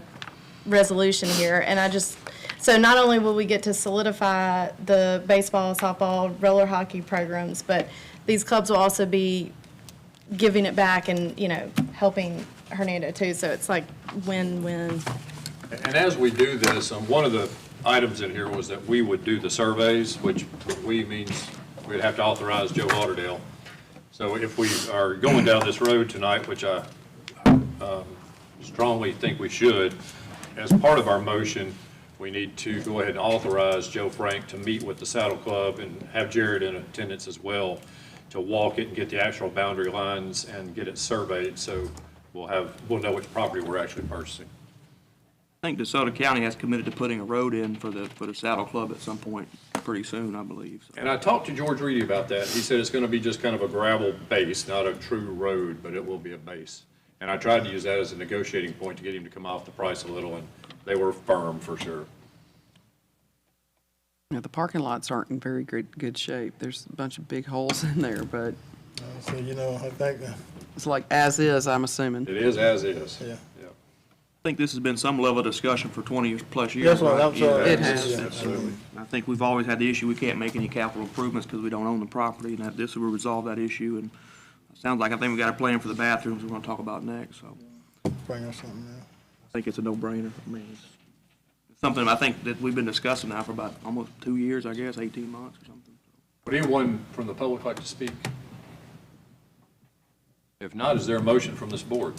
resolution here. And so not only will we get to solidify the baseball, softball, roller hockey programs, but these clubs will also be giving it back and, helping Hernando too. So it's like win-win. And as we do this, one of the items in here was that we would do the surveys, which we means we'd have to authorize Joe Lauderdale. So if we are going down this road tonight, which I strongly think we should, as part of our motion, we need to go ahead and authorize Joe Frank to meet with the Saddle Club and have Jared in attendance as well, to walk it and get the actual boundary lines and get it surveyed, so we'll know which property we're actually purchasing. I think DeSoto County has committed to putting a road in for the Saddle Club at some point pretty soon, I believe. So. And I talked to George Reedy about that. He said it's going to be just kind of a gravel base, not a true road, but it will be a base. And I tried to use that as a negotiating point to get him to come off the price a little, and they were firm for sure. Yeah, the parking lots aren't in very good shape. There's a bunch of big holes in there, but So, I think, it's like as is, I'm assuming. It is as is. yeah. I think this has been some level of discussion for 20 plus years. That's what right? I'm sorry. It has. Absolutely. I think we've always had the issue, we can't make any capital improvements because we don't own the property, and this will resolve that issue. And it sounds like I think we got a plan for the bathrooms we're going to talk about next, so Bring us something now. I think it's a no-brainer. I mean, it's something I think that we've been discussing now for about almost 2 years, I guess, 18 months or something. Would anyone from the public like to speak? If not, is there a motion from this board?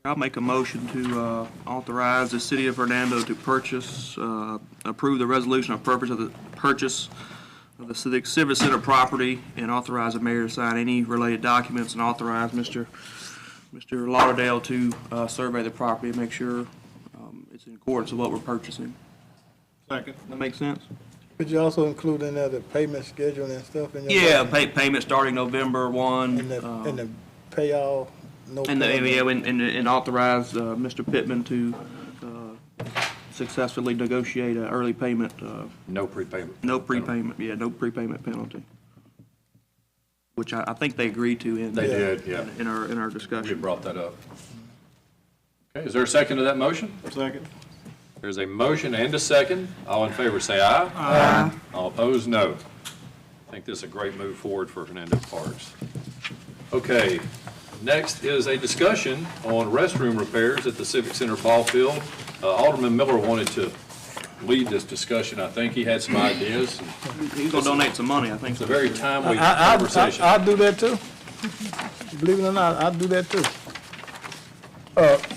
I'll make a motion to authorize the City of Hernando to approve the resolution of purpose of the purchase of the Civic Center property, and authorize the mayor to sign any related documents, and authorize Mr. Lauderdale to survey the property and make sure it's in accordance with what we're purchasing. Second. That make sense? Could you also include in there the payment schedule and stuff in your? Yeah, payment starting November 1. And the payoff? No And payment? authorize Mr. Pittman to successfully negotiate an early payment. No prepayment. No prepayment penalty. Which I think they agreed to in. They did, yeah. In our We discussion. brought that up. Okay, is there a second to that motion? Second. There's a motion and a second. All in favor say aye. Aye. All opposed, no. I think this is a great move forward for Hernando Parks. Okay, next is a discussion on restroom repairs at the Civic Center ball field. Alderman Miller wanted to lead this discussion. I think he had some ideas. He's gonna donate some money, I think. It's a very timely conversation. I'll do that too. Believe it or not, I'll do that too.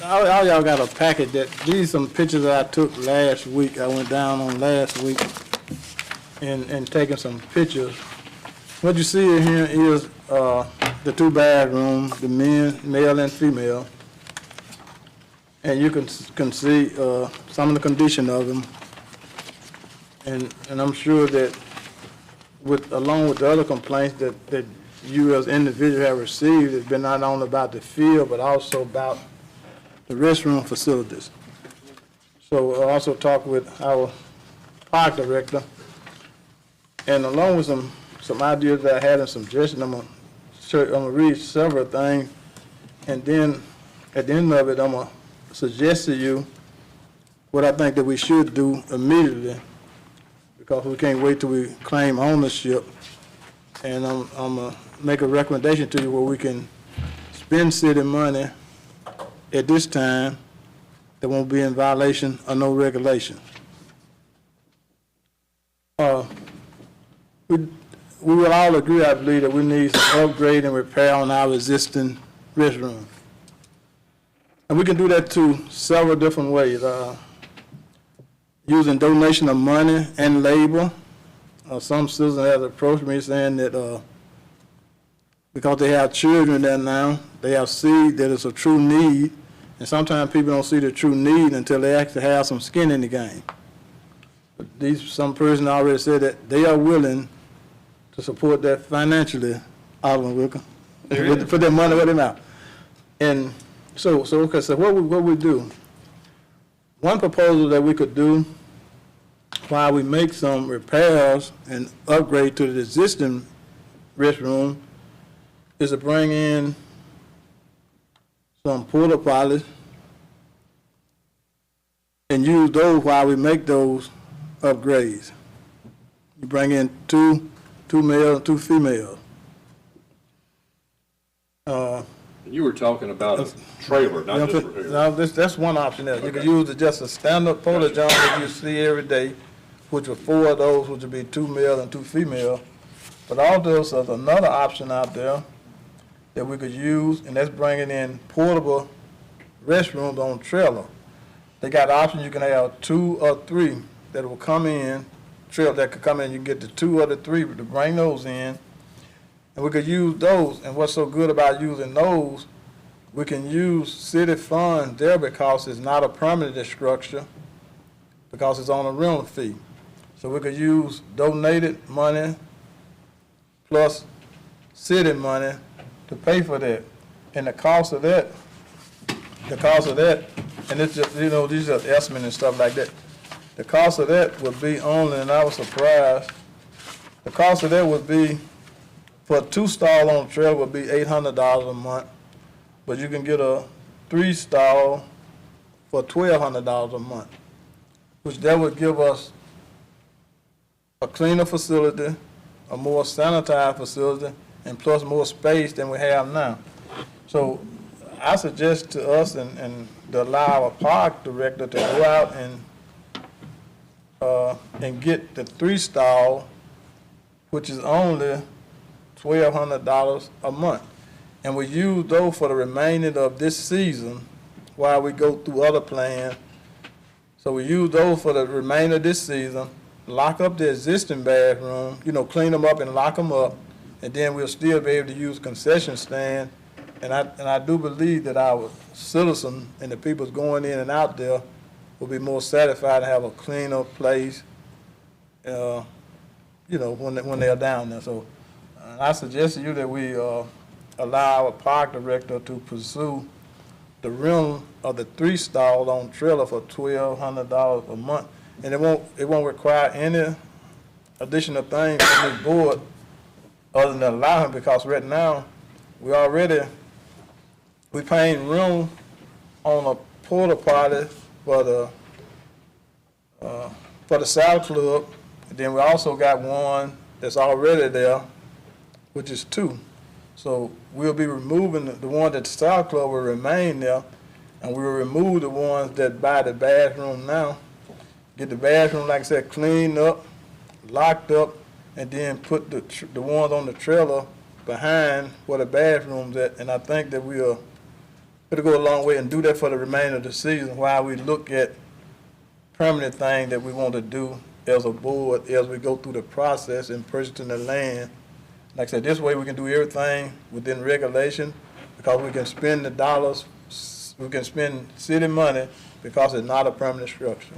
All y'all got a packet these some pictures that I took last week. I went down on last week and taking some pictures. What you see in here is the two bathrooms, the male and female. And you can see some of the condition of them. And I'm sure that along with the other complaints that you as individuals have received, it's been not only about the field, but also about the restroom facilities. So I also talked with our park director, and along with some ideas that I had and suggestions, I'm gonna read several things, and then at the end of it, I'm gonna suggest to you what I think that we should do immediately, because we can't wait till we claim ownership. And I'm gonna make a recommendation to you where we can spend city money at this time that won't be in violation of no regulation. We will all agree, I believe, that we need some upgrade and repair on our existing restroom. And we can do that through several different ways. Using donation of money and labor. Some citizens have approached me saying that because they have children there now, they have seen that it's a true need, and sometimes people don't see the true need until they actually have some skin in the game. But some person already said that they are willing to support that financially, Alderman Wicker, put their money where their mouth. And so what we do? One proposal that we could do while we make some repairs and upgrade to the existing restroom is to bring in some porta potties and use those while we make those upgrades. You bring in two males and 2 females. You were talking about a trailer, not just repair. No, that's one option there. You can use just a standard porta john that you see every day, which are 4 of those, which would be 2 male and 2 female. But also there's another option out there that we could use, and that's bringing in portable restrooms on trailer. They got options, you can have 2 or 3 that will come in, trailer that could come in, you can get the 2 or the 3 to bring those in. And we could use those, and what's so good about using those, we can use city funds there because it's not a permanent structure, because it's on a rental fee. So we could use donated money plus city money to pay for that. And the cost of that, and it's just, these are estimates and stuff like that. The cost of that would be only, and I was surprised, the cost of that would be, for a 2-stall on the trailer would be $800 a month, but you can get a 3-stall for $1,200 a month, which that would give us a cleaner facility, a more sanitized facility, and plus more space than we have now. So I suggest to us and to allow our park director to go out and get the 3-stall, which is only $1,200 a month. And we use those for the remainder of this season while we go through other plans. So we use those for the remainder of this season, lock up the existing bathroom, clean them up and lock them up, and then we'll still be able to use concession stand. And I do believe that our citizens and the people going in and out there will be more satisfied to have a cleaner place, when they're down there. So I suggest to you that we allow our park director to pursue the rental of the 3-stall on trailer for $1,200 a month, and it won't require any additional thing from this board other than allow him, because right now we're paying room on a porta potty for the South Club, and then we also got one that's already there, which is 2. So we'll be removing the one that the Star Club will remain there, and we'll remove the ones that by the bathroom now. Get the bathroom, like I said, cleaned up, locked up, and then put the ones on the trailer behind where the bathroom's at. And I think that it'll go a long way and do that for the remainder of the season while we look at permanent thing that we want to do as a board as we go through the process in purchasing the land. Like I said, this way we can do everything within regulation because we can spend the dollars, we can spend city money because it's not a permanent structure.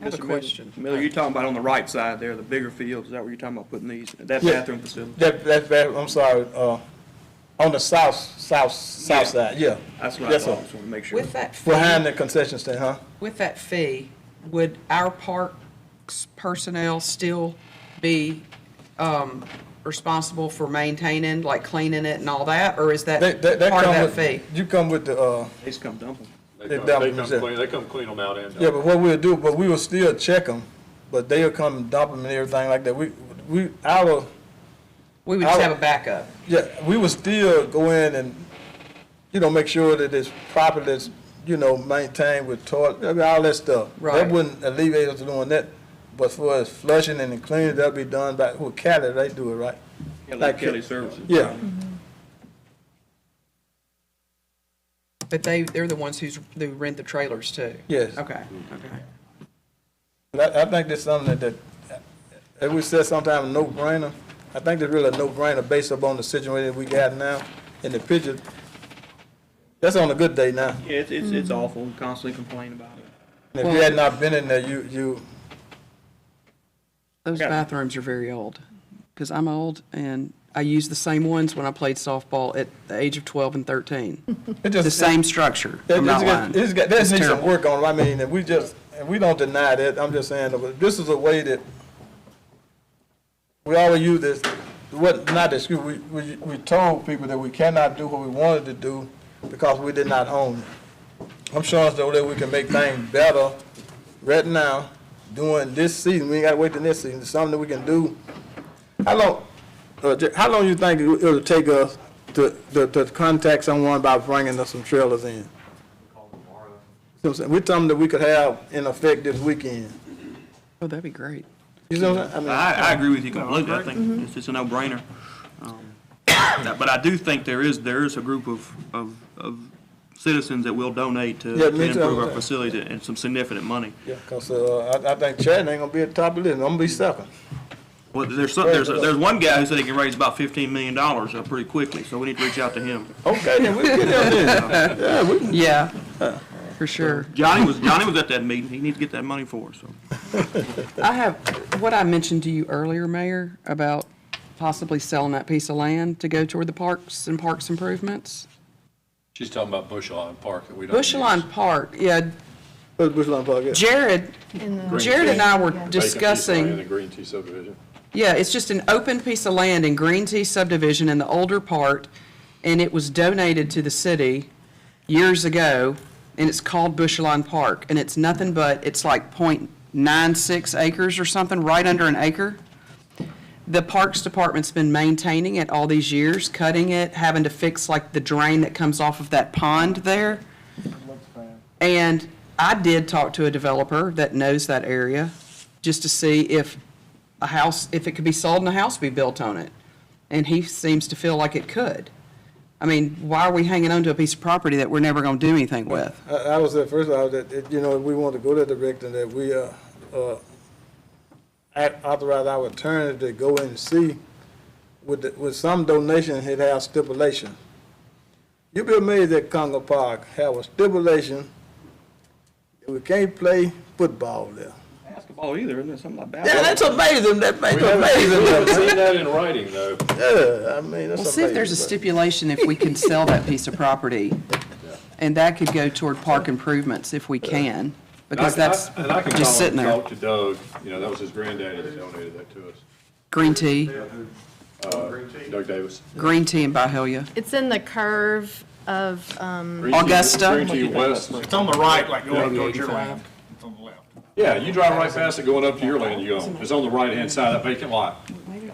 I have a question. Miller, you're talking about on the right side there, the bigger fields, is that where you're talking about putting these, that Yeah. bathroom facility? That's bathroom, I'm sorry, on the south side, yeah. That's what I Yes, sir. thought, just want to make sure. With that fee, Behind the concession stand, huh? with that fee, would our parks personnel still be responsible for maintaining, like cleaning it and all that, or is that They part of come that with- fee? You come with the, They just come dump them. They They come dump them. they come clean them out and. yeah, but what we'll do, but we will still check them, but they'll come and dump them and everything like that. We, We would just have a backup. yeah, we will still go in and, make sure that it's properly, maintained with toilet, I mean, all that stuff. Right. That wouldn't alleviate us doing that, but for us flushing and cleaning, that'll be done by, Cali, they do it, right? Like Kelly Services. Yeah. But they're the ones who rent the trailers too? Yes. Okay. I think that's something that, as we said sometime, a no-brainer. I think it's really a no-brainer based upon the situation we got now in the picture. That's on a good day now. Yeah, it's awful, we constantly complain about it. And if you had not been in there, you, Those Yeah. bathrooms are very old, because I'm old, and I used the same ones when I played softball at the age of 12 and 13. it just. The same structure. I'm not lying. There's It's needs some terrible. work on it. I mean, and we don't deny that. I'm just saying, that this is a way that we always use this, not excuse, we told people that we cannot do what we wanted to do because we did not own it. I'm sure though that we can make things better right now during this season. We ain't gotta wait till next season. It's something that we can do. How long you think it'll take us to contact someone about bringing us some trailers in? We're talking that we could have in effect this weekend. Oh, that'd be great. You know what I'm saying? I agree with you completely, I think it's just a no-brainer. But I do think there is a group of citizens that will donate to Yeah, me too. improve our facility and some significant money. Yeah, because I think Chad ain't gonna be at the top of the list. I'm gonna be second. Well, there's one guy who said he can raise about $15 million pretty quickly, so we need to reach out to him. Okay, then we get him in. Yeah, we can. Yeah, for sure. Johnny was at that meeting, he needs to get that money for us, so. I have, what I mentioned to you earlier, Mayor, about possibly selling that piece of land to go toward the parks and parks improvements. She's talking about Bush Lawn Park that we don't use. Bush Lawn Park, yeah, Where's Bush Lawn Park at? Jared and I were Vacant piece of land in discussing, the Green Tea subdivision. yeah, it's just an open piece of land in Green Tea subdivision in the older part, and it was donated to the city years ago, and it's called Bush Lawn Park, and it's nothing but, it's like .96 acres or something, right under an acre. The Parks Department's been maintaining it all these years, cutting it, having to fix like the drain that comes off of that pond there. And I did talk to a developer that knows that area, just to see if it could be sold and a house be built on it. And he seems to feel like it could. I mean, why are we hanging on to a piece of property that we're never gonna do anything with? I was at first, we want to go that direction, that we authorize our attorney to go in and see with some donation, it has stipulation. You'll be amazed that Congo Park have a stipulation that we can't play football there. Basketball either, isn't there, something like that? Yeah, that's amazing, that's We haven't amazing. seen that in writing, though. Yeah, I mean, that's Well, see if there's a amazing. stipulation if we can sell that piece of property. And that could go toward park improvements if we can, because that's And I can just call sitting and there. talk to Doug, that was his granddaddy that donated that to us. Green tea, Doug Davis. green tea in Byhalia. It's in the curve of, Green Tea- Augusta? Green Tea West. It's on the right, like going up towards your land. It's on the left. Yeah, you drive right past it going up to your land, you go. It's on the right-hand side of that vacant lot.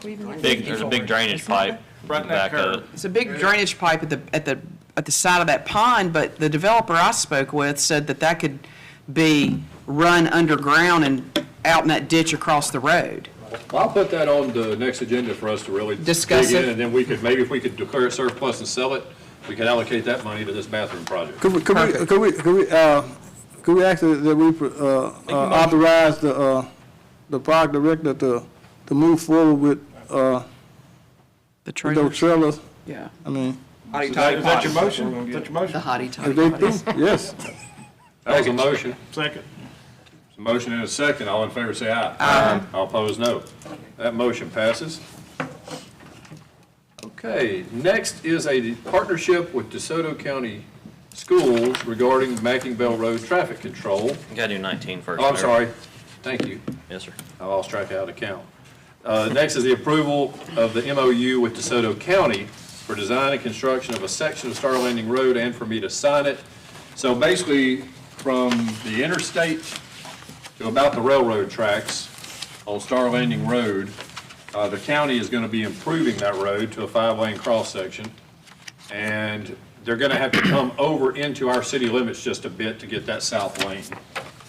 There's a big drainage pipe Right in that back up. curve. It's a big drainage pipe at the side of that pond, but the developer I spoke with said that could be run underground and out in that ditch across the road. I'll put that on the next agenda for us to really Discuss dig in, it. and then we could, maybe if we could declare it surplus and sell it, we could allocate that money to this bathroom project. Could we ask that we authorize the park director to move forward with The those trailers. trailers? Yeah. I mean, Is that your motion? Is that your motion? The hottie if toddy they potties. do, yes. That was a motion. Second. A motion and a second. All in favor, say aye. Aye. All opposed, no. That motion passes. Okay, next is a partnership with DeSoto County Schools regarding Macking Bell Road traffic control. You gotta do 19 first. Oh, I'm Mayor. sorry. Thank you. Yes, sir. I lost track of how to count. Next is the approval of the MOU with DeSoto County for design and construction of a section of Star Landing Road and for me to sign it. So basically, from the interstate to about the railroad tracks on Star Landing Road, the county is going to be improving that road to a 5-lane cross-section. And they're going to have to come over into our city limits just a bit to get that south lane,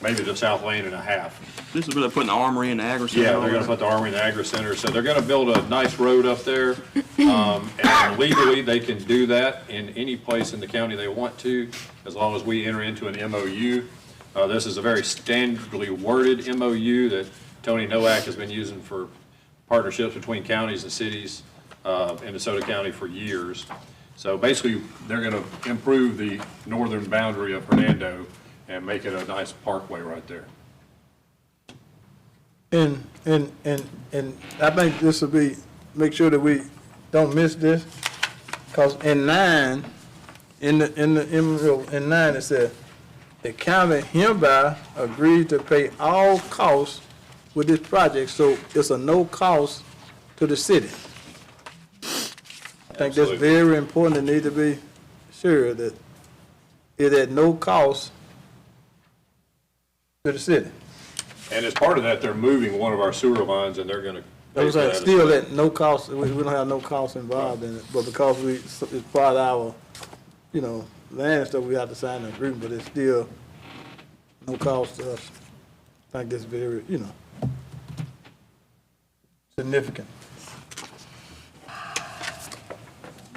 maybe the south lane and a half. This is where they're putting the armory and the agri center. Yeah, they're gonna put the Armory in the Agri Center, so they're gonna build a nice road up there. And legally, they can do that in any place in the county they want to, as long as we enter into an MOU. This is a very standardly worded MOU that Tony Nowak has been using for partnerships between counties and cities in DeSoto County for years. So basically, they're gonna improve the northern boundary of Hernando and make it a nice parkway right there. And I think this will be, make sure that we don't miss this, because in 9, in 9, it said, the county hereby agreed to pay all costs with this project, so it's a no cost to the city. I think that's Absolutely. very important, and need to be sure that it at no cost to the city. And as part of that, they're moving one of our sewer lines, and they're gonna pay Those for are that as still well. at no cost, we don't have no cost involved in it, but because it's part of our, land and stuff, we have to sign an agreement, but it's still no cost to us. I think that's very, significant.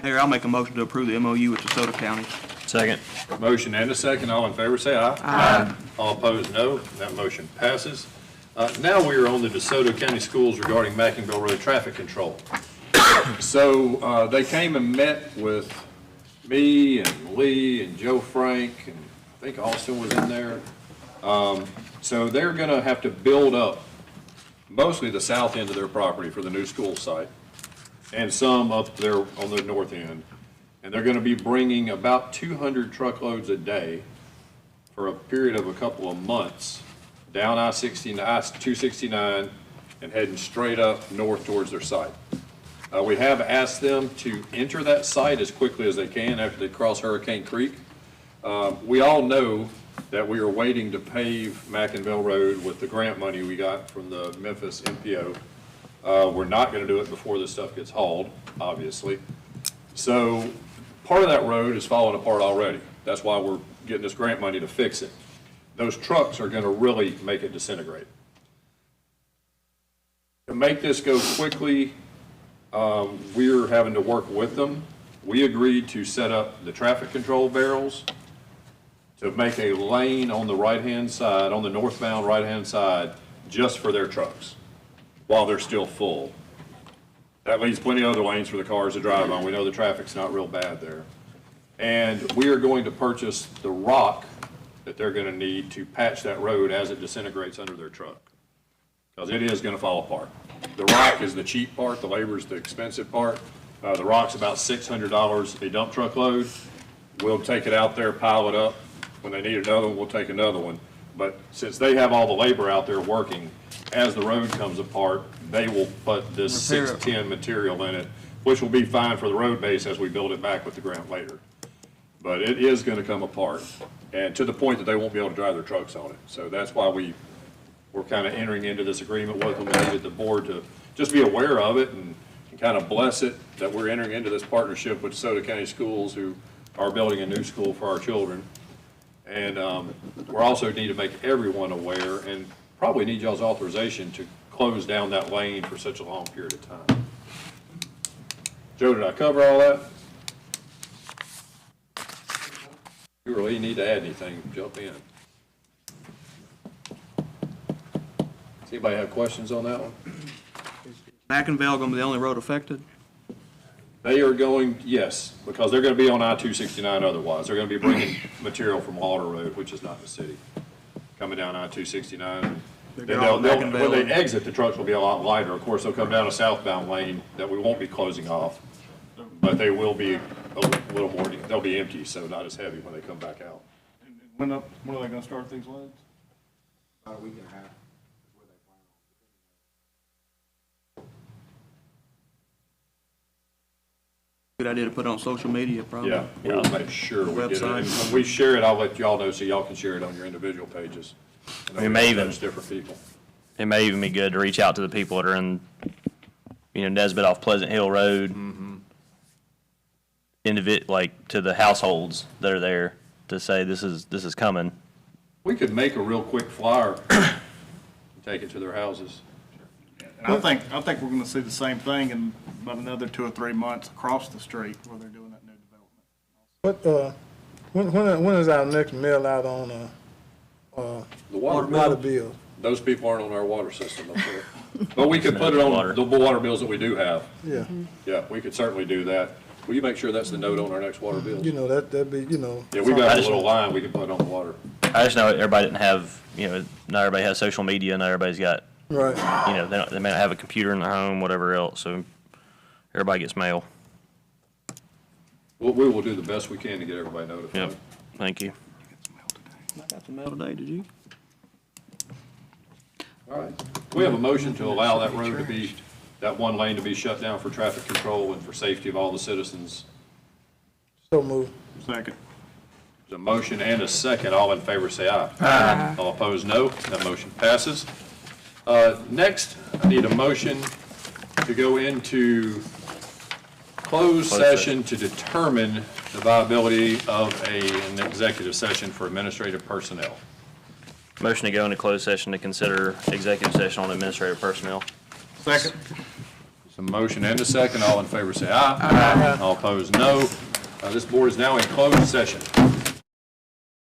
Mayor, I'll make a motion to approve the MOU with DeSoto County. Second. Motion and a second, all in favor, say aye. Aye. All opposed, no. That motion passes. Now we are on the DeSoto County Schools regarding Mackinville Road traffic control. So they came and met with me and Lee and Joe Frank, and I think Austin was in there. So they're gonna have to build up mostly the south end of their property for the new school site, and some up there on the north end. And they're gonna be bringing about 200 truckloads a day for a period of a couple of months down I-269 and heading straight up north towards their site. We have asked them to enter that site as quickly as they can after they cross Hurricane Creek. We all know that we are waiting to pave Mackinville Road with the grant money we got from the Memphis MPO. We're not gonna do it before this stuff gets hauled, obviously. So part of that road is falling apart already. That's why we're getting this grant money to fix it. Those trucks are gonna really make it disintegrate. To make this go quickly, we're having to work with them. We agreed to set up the traffic control barrels to make a lane on the right-hand side, on the northbound right-hand side, just for their trucks, while they're still full. That leaves plenty of other lanes for the cars to drive on. We know the traffic's not real bad there. And we are going to purchase the rock that they're gonna need to patch that road as it disintegrates under their truck. Because it is gonna fall apart. The rock is the cheap part, the labor's the expensive part. The rock's about $600 a dump truck load. We'll take it out there, pile it up. When they need another one, we'll take another one. But since they have all the labor out there working, as the road comes apart, they will put this 610 material in it, which will be fine for the road base as we build it back with the grant later. But it is gonna come apart, and to the point that they won't be able to drive their trucks on it. So that's why we we're kind of entering into this agreement with them, and needed the board to just be aware of it and kind of bless it, that we're entering into this partnership with DeSoto County Schools, who are building a new school for our children. And we also need to make everyone aware, and probably need y'all's authorization to close down that lane for such a long period of time. Joe, did I cover all that? You really need to add anything, jump in. Does anybody have questions on that one? Mackinville gonna be the only road affected? They are going, yes, because they're going to be on I-269 otherwise. They're going to be bringing material from Lauder Road, which is not in the city, coming down I-269. When they exit, the trucks will be a lot lighter. Of course, they'll come down a southbound lane that we won't be closing off, but they will be a little more, they'll be empty, so not as heavy when they come back out. When are they gonna start these loads? About a week and a half. Good idea to put on social media, probably. Yeah, we'll make sure we get it. And Website. when we share it, I'll let y'all know so y'all can share it on your individual pages. We may even- Touch different people. It may even be good to reach out to the people that are in, Nesbit off Pleasant Hill Road. Like to the households that are there to say this is coming. We could make a real quick flyer and take it to their houses. And I think we're gonna see the same thing in about another 2 or 3 months across the street where they're doing that new development. When is our next mail out on, The water water bill, bill? those people aren't on our water system up there. But we could put it on the water bills that we do have. Yeah, Yeah, we could certainly do that. Will you make sure that's the note on our next water bill? that'd be, Yeah, we got a little line we can put on the water. I just know everybody didn't have, not everybody has social media, not everybody's got, right. they may not have a computer in their home, whatever else, so everybody gets mail. We will do the best we can to get everybody notified. Yep, thank you. I got some mail today, did you? All right. We have a motion to allow that road to be, that one lane to be shut down for traffic control and for safety of all the citizens. So move. Second. There's a motion and a second. All in favor say aye. Aye. All opposed, no. That motion passes. Next, I need a motion to go into closed session to determine the viability of an executive session for administrative personnel. Motion to go into closed session to consider executive session on administrative personnel. Second. There's a motion and a second. All in favor say aye. Aye. All opposed, no. This board is now in closed session.